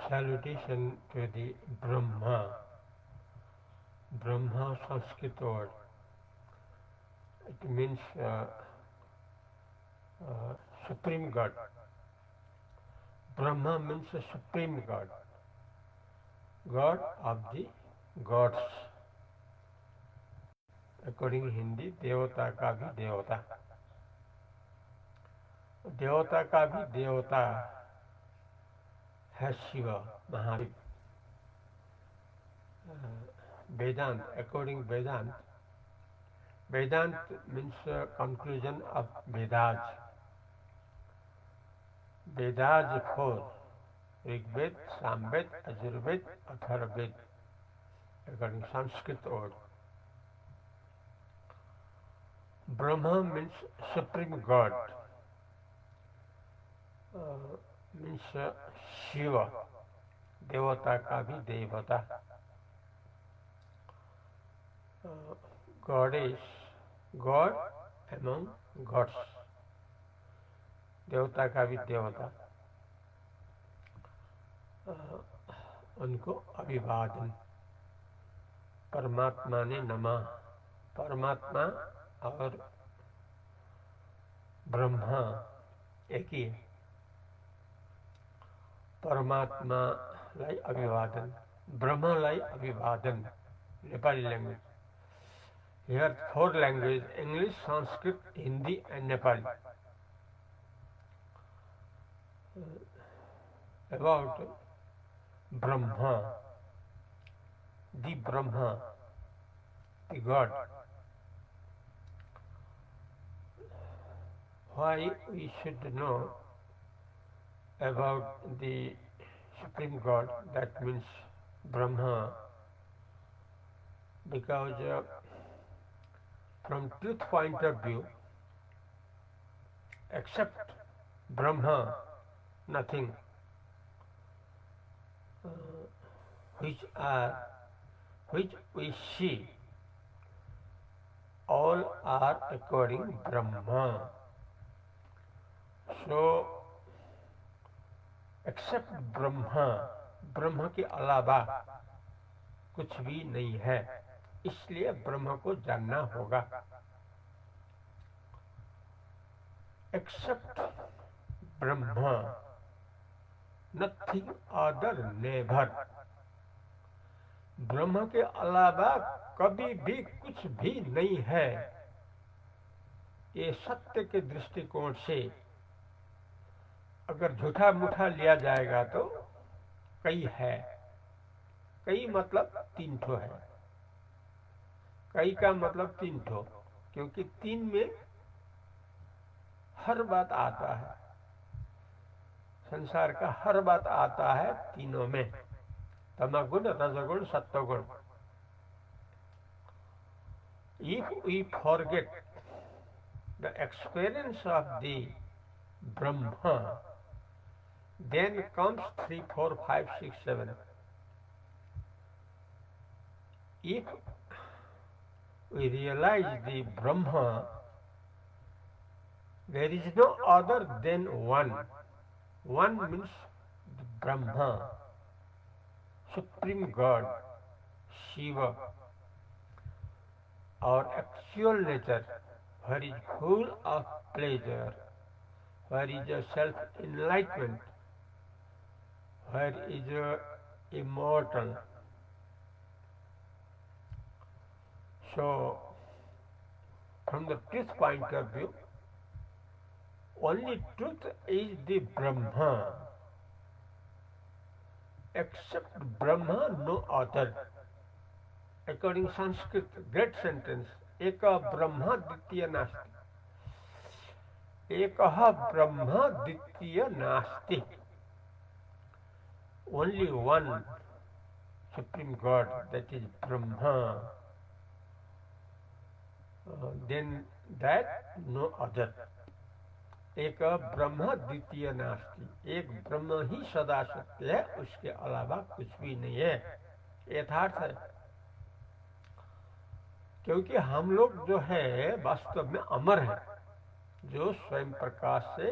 Salutation to the Brahma. Brahma Sanskrit word. It means Supreme God. Brahma means a Supreme God. God of the gods. According Hindi देवता का भी देवता. देवता का भी देवता है Shiv Mahadev. Vedant, according Vedant, Vedant means conclusion of Vedas. Vedas four: Rigved, Samved, Ajurved, Atharvaved, according Sanskrit word. Brahma means Supreme God, means Shiva, Devata का भी देवता. Goddess, God among gods. देवता का भी देवता. उनको अभिवादन. परमात्मा ने नमः. परमात्मा और ब्रह्मा एक ही है. परमात्मालाई अभिवादन, ब्रह्मालाई अभिवादन. Nepali language. Here four languages: English, Sanskrit, Hindi and Nepali. About Brahma, the Brahma, the God. Why we should know about the Supreme God, that means Brahma? Because from truth point of view, except Brahma, nothing, which we see, all are according Brahma. So, except Brahma, ब्रह्म के अलावा कुछ भी नहीं है. इसलिए ब्रह्म को जानना होगा. Except Brahma, nothing other, never. Brahm के अलावा कभी भी कुछ भी नहीं है. ये सत्य के दृष्टिकोण से अगर झूठा मूठा लिया जाएगा तो कई है. कई मतलब तीन ठो है. कई का मतलब तीन ठो, क्योंकि तीन में हर बात आता है. संसार का हर बात आता है तीनों में. तमगुण, रजगुण, सत्वगुण. If we forget the experience of the Brahma, then comes 3, 4, 5, 6, 7. If we realize the Brahma, there is no other than one. One means the Brahma, Supreme God, Shiva, our actual nature, where is full of pleasure, where is a self-enlightenment, where is immortal. So, from the truth point of view, only truth is the Brahma. Except Brahma, no other. According Sanskrit, great sentence, Eka Brahma Ditya Nasti. Ekaha Brahma Ditya Nasti. Only one Supreme God, that is Brahma. Then that no other. एक ब्रह्म द्वितीय नास्ति. एक ब्रह्म ही सदा सत्य है, उसके अलावा कुछ भी नहीं है. यथार्थ है. क्योंकि हम लोग जो है वास्तव में अमर है, जो स्वयं प्रकाश से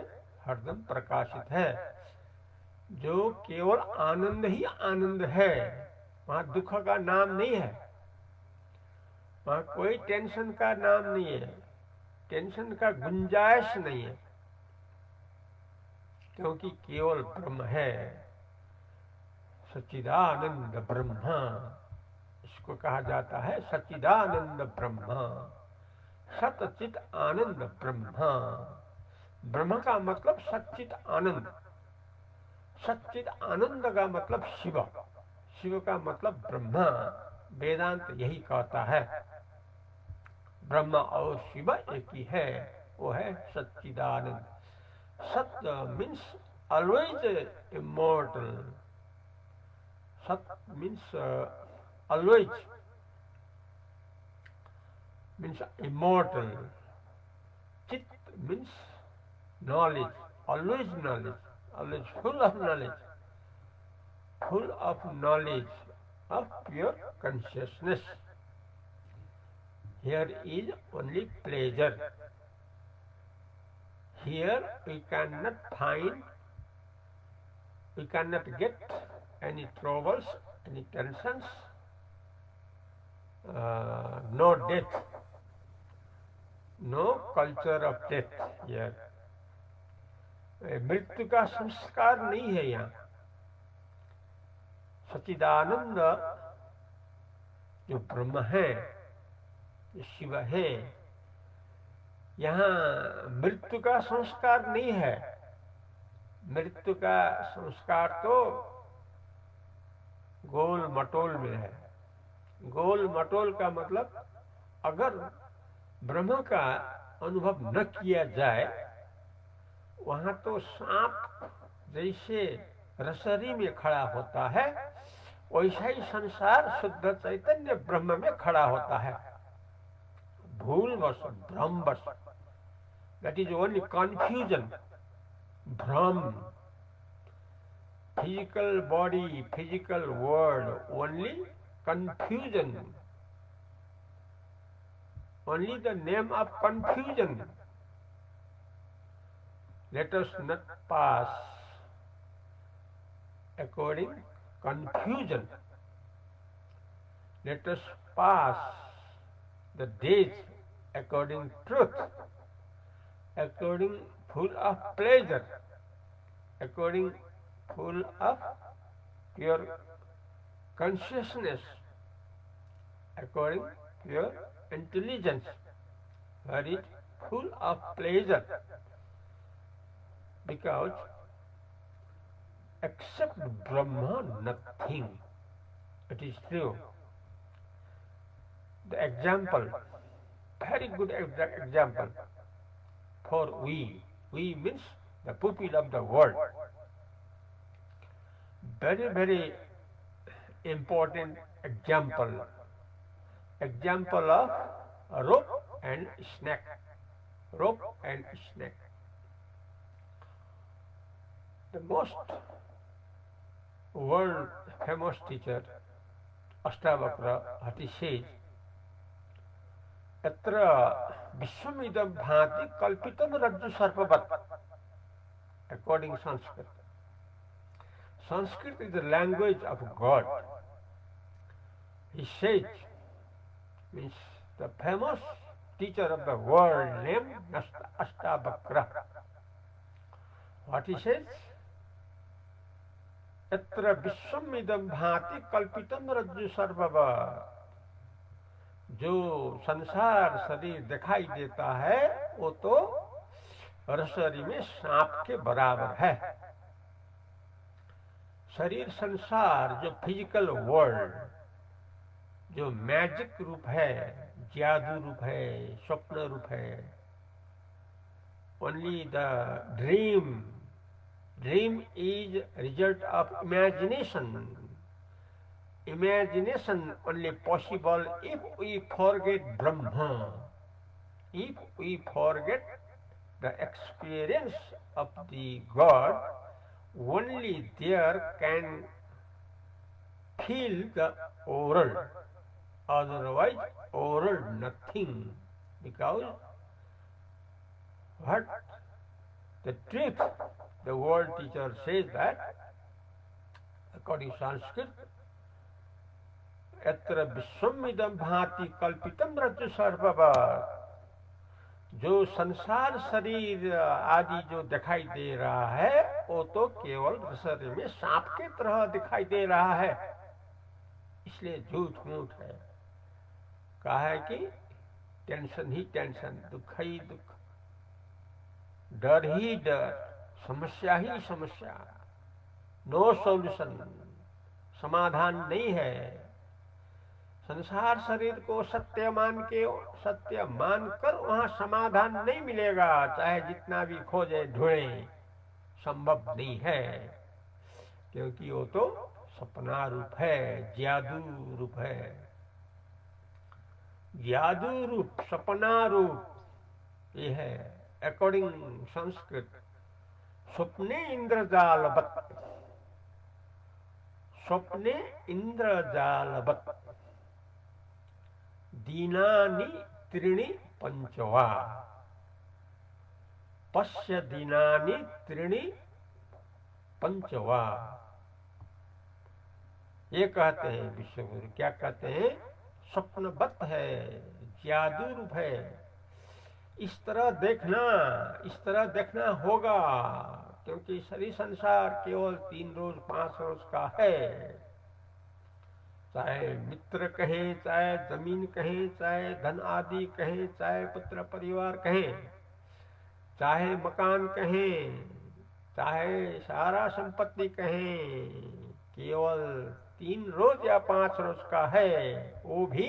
हरदम प्रकाशित है. जो केवल आनंद ही आनंद है, वहां दुख का नाम नहीं है, वहां कोई टेंशन का नाम नहीं है, टेंशन का गुंजाइश नहीं है, क्योंकि केवल ब्रह्म है, सच्चिदानंद ब्रह्मा। इसको कहा जाता है सच्चिदानंद ब्रह्मा, सतचित आनंद ब्रह्मा। ब्रह्म का मतलब सच्चित आनंद, सच्चित आनंद का मतलब शिव, शिव का मतलब ब्रह्मा। वेदांत यही कहता है, ब्रह्मा और शिव एक ही है, वो है सच्चिदानंद। सत मीन्स ऑलवेज इमॉर्टल, सत means always means immortal. Chit means knowledge, always knowledge, always full of knowledge, full of knowledge of pure consciousness. Here is only pleasure. Here we cannot find, we cannot get any troubles, any tensions, no death, no culture of death here. मृत्यु का संस्कार नहीं है यहाँ। सच्चिदानंद जो ब्रह्म है, जो शिव है, यहाँ मृत्यु का संस्कार नहीं है। मृत्यु का संस्कार तो गोल मटोल में है। गोल मटोल का मतलब अगर ब्रह्म का अनुभव न किया जाए, वहां तो सांप जैसे रसरी में खड़ा होता है, वैसा ही संसार शुद्ध चैतन्य ब्रह्म में खड़ा होता है। भूल बस, भ्रम बस, दैट इज ओनली कंफ्यूजन, भ्रम। Physical body, physical world, only confusion, only the name of confusion. Let us not pass according confusion. Let us pass the days according truth, according full of pleasure, according full of pure consciousness, according to your intelligence, where is full of pleasure. Because except Brahma, nothing. It is true. The example, very good example for we means the pupil of the world. Very, very important example of rope and snake. Rope and snake. The most world famous teacher Ashtavakra Hati says, Atra Vishwamidam Bhati Kalpitam Rajju Sarpavat, according to Sanskrit. Sanskrit is the language of God. He says, means the famous teacher of the world named Ashtavakra. What he says? Atra Vishwamidam Bhati Kalpitam Rajju Sarvava. जो संसार शरीर दिखाई देता है, वो तो रसरी में सांप के बराबर है। शरीर संसार जो फिजिकल वर्ल्ड, जो मैजिक रूप है, जादू रूप है, स्वप्न रूप है, only the dream is result of imagination. Imagination only possible if we forget Brahma, if we forget the experience of the God. Only there can feel the world, otherwise world nothing. Because what the truth, the world teacher says that according Sanskrit, यत्र विश्वमिदं भाति कल्पितम रज्जु सर्ववत्, जो संसार शरीर आदि जो दिखाई दे रहा है वो तो केवल शरीर में सांप की तरह दिखाई दे रहा है, इसलिए झूठ मूठ है। कहा है कि टेंशन ही टेंशन, दुख ही दुख, डर ही डर, समस्या ही समस्या, नो सॉल्यूशन, समाधान नहीं है। संसार शरीर को सत्य मानकर वहां समाधान नहीं मिलेगा, चाहे जितना भी खोजे ढूंढे, संभव नहीं है, क्योंकि वो तो सपना रूप है, जादू रूप है, जादू रूप, सपना रूप ये है। अकॉर्डिंग संस्कृत, स्वप्ने इंद्रजालवत्, स्वप्ने इंद्रजालवत्, दीनानि त्रीणि पंचवा, पश्य दीनानि त्रीणि पंचवा। ये कहते हैं विश्वगुरु, क्या कहते हैं? स्वप्नवत है, जादू रूप है, इस तरह देखना होगा, क्योंकि शरीर संसार केवल 3 रोज 5 रोज का है। चाहे मित्र कहें, चाहे जमीन कहें, चाहे धन आदि कहें, चाहे पुत्र परिवार कहें, चाहे मकान कहें, चाहे सारा संपत्ति कहें, केवल 3 रोज या 5 रोज का है, वो भी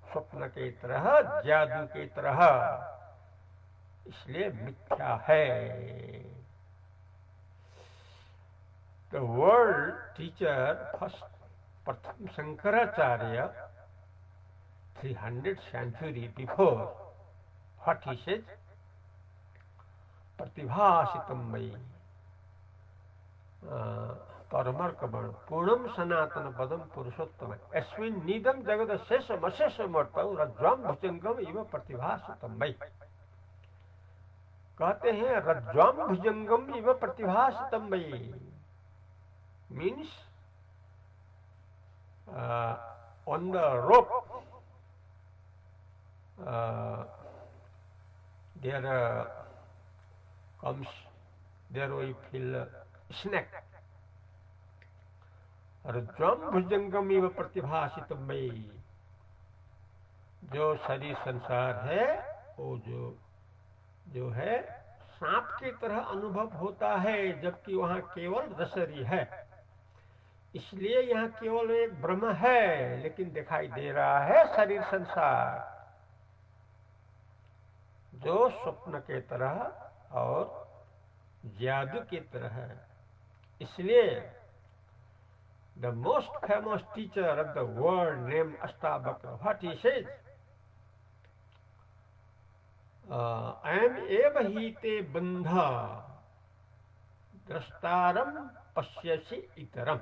स्वप्न के तरह, जादू के तरह, इसलिए मिथ्या है। द वर्ल्ड टीचर फर्स्ट, प्रथम Shankaracharya 300 century before, what he said, प्रतिभासितम मयि परमर्कमण पूर्णम सनातन पदम पुरुषोत्तम अस्मिन् नीदम जगद शेषम अशेषमर्तौ रज्ज्वाम भुजंगम इव प्रतिभासितम मयि। कहते हैं रज्ज्वाम भुजंगम इव प्रतिभासितम मयि, means on the rope there comes, there we feel snake, रज्ज्वाम भुजंगम इव प्रतिभासितम मयि। जो शरीर संसार है वो जो है सांप की तरह अनुभव होता है, जबकि वहां केवल रसरी है, इसलिए यहाँ केवल एक ब्रह्म है, लेकिन दिखाई दे रहा है शरीर संसार, जो स्वप्न के तरह और जादू की तरह है। इसलिए the most famous teacher of the world named Ashtavakra, what he says, अयम एव हि ते बंधा द्रष्टारम पश्यसि इतरम,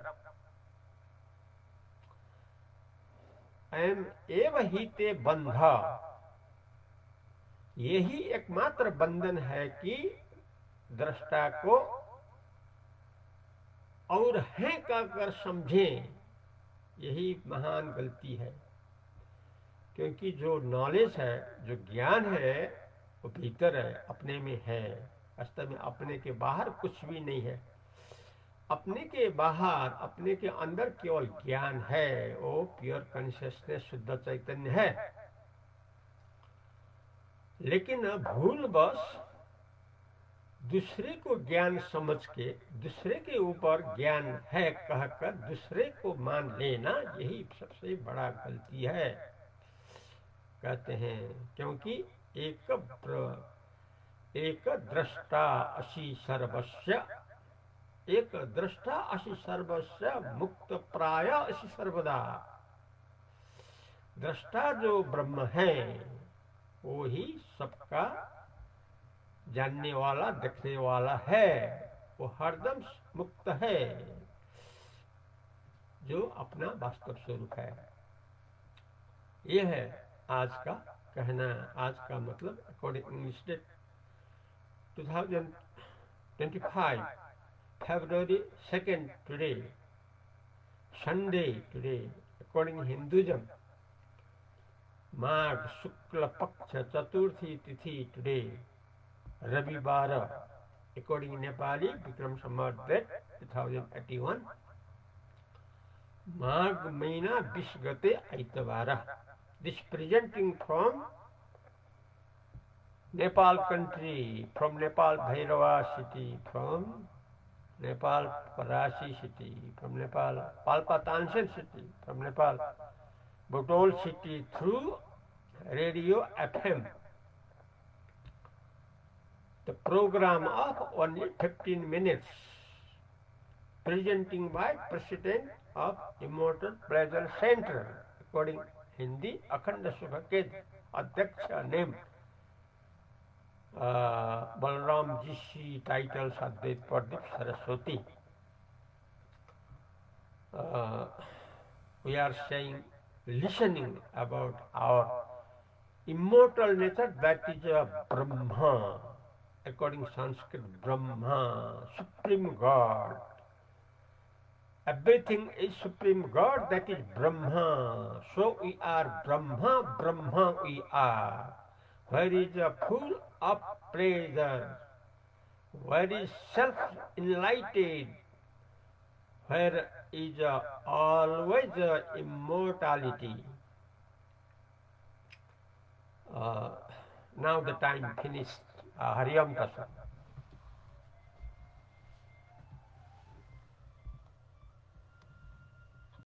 अयम एव हि ते बंधा, यही एकमात्र बंधन है कि दृष्टा को और है कहकर समझें, यही महान गलती है। क्योंकि जो नॉलेज है, जो ज्ञान है, वो भीतर है, अपने में है, वास्तव में अपने के बाहर कुछ भी नहीं है। अपने के बाहर, अपने के अंदर केवल ज्ञान है, वो प्योर कॉन्शियसनेस, शुद्ध चैतन्य है। लेकिन भूलवश दूसरे को ज्ञान समझ के, दूसरे के ऊपर ज्ञान है कहकर दूसरे को मान लेना, यही सबसे बड़ा गलती है। कहते हैं क्योंकि एक दृष्टा असि सर्वस्य, एक दृष्टा असि सर्वस्य, मुक्त प्राय असि सर्वदा। दृष्टा जो ब्रह्म है वो ही सबका जानने वाला, देखने वाला है, वो हरदम मुक्त है, जो अपना वास्तव स्वरूप है। ये है आज का कहना, आज का मतलब according English date 2025 February 2nd today, Sunday today, according to Hinduism. Magh Shukla Paksha Chaturthi Tithi today. Rabibara, according to Nepali, Vikram Samvat 2081. Magh Maina Bishgate Aitavara. This presenting from Nepal country, from Nepal Bhairava city, from Nepal Parasi city, from Nepal Palpatansen city, from Nepal Botol city through radio FM. The program of only 15 minutes, presenting by President of Immortal Pleasure Center, according Hindi, Akhanda Sukha Adhyaksha name. Balram GC titles Advait Pradip Saraswati. We are saying, listening about our immortal nature, that is Brahma. According to Sanskrit, Brahma, Supreme God. Everything is Supreme God, that is Brahma. So we are Brahma, Brahma we are. Where is full of pleasure, where is self-enlightened, where is always immortality. Now the time finished. Hari Om Tat Sat.